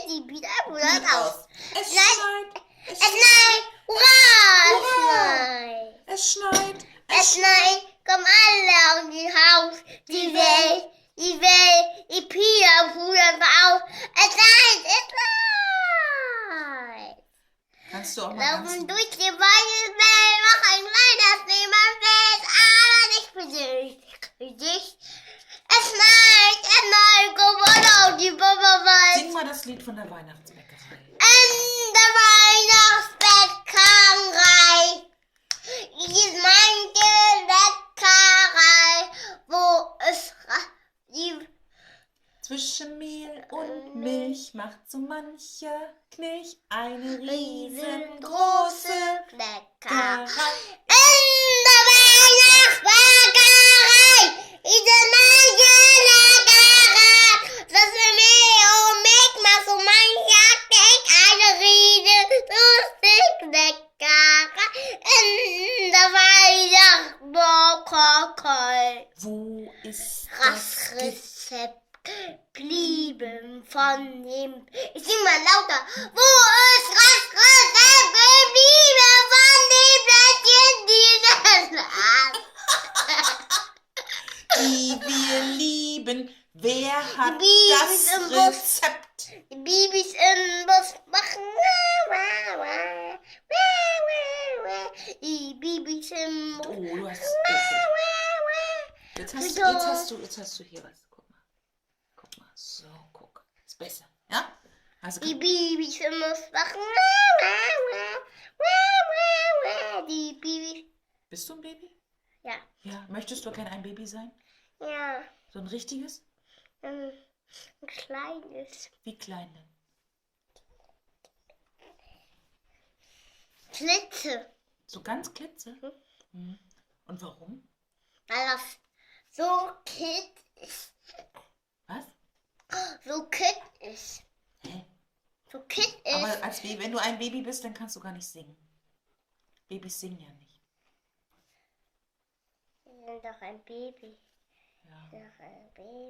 die wieder aus. Es schneit. Es schneit. Hurra! Hurra! Es schneit. Es schneit. Es schneit. Komm alle auf die Haus. Die Welt. Die Pia fuhren raus. Es schneit. Es schneit. Kannst du auch mal Laufen durch die Weihnachtswelt. Mach ein Weihnachtsnehmerfest. Aber nicht für dich. Es schneit, komm alle auf die Bauerwald. Sing mal das Lied von der Weihnachtsbäckerei. In der Weihnachtsbäckerei ist manche Bäckerei, wo es die Zwischen Mehl und Milch macht so mancher Knilch eine riesengroße Bäckerei. Bäckerei. In der Weihnachtsbäckerei ist es manche Bäckerei, das für Mehl und Milch macht so mancher Knilch eine riesengroße Bäckerei. In der Weihnachtsbäckerei. Wo ist Das Rezept blieben von dem. Ich sing mal lauter. Wo ist das Rezept geblieben von dem Blättchen dieses die wir lieben? Wer hat Die Babys das im Bus. Rezept? Die Babys im Bus machen. Die Babys im Bus. Oh, du hast. Jetzt hast du hier was. Guck mal. So, guck. Ist besser. Ja? Also, Die Babys im Bus machen. Die Babys. bist du ein Baby? Ja. Ja. Möchtest du gerne ein Baby sein? Ja. So ein richtiges? Ein kleines. Wie klein denn? Klitze. So ganz klitze? Mhm. Und warum? Weil das so kit ist. Was? So kit ist. Hä? So kit ist. Aber wenn du ein Baby bist, dann kannst du gar nicht singen. Babys singen ja nicht. Wir sind doch ein Baby. Ja. Doch ein Baby.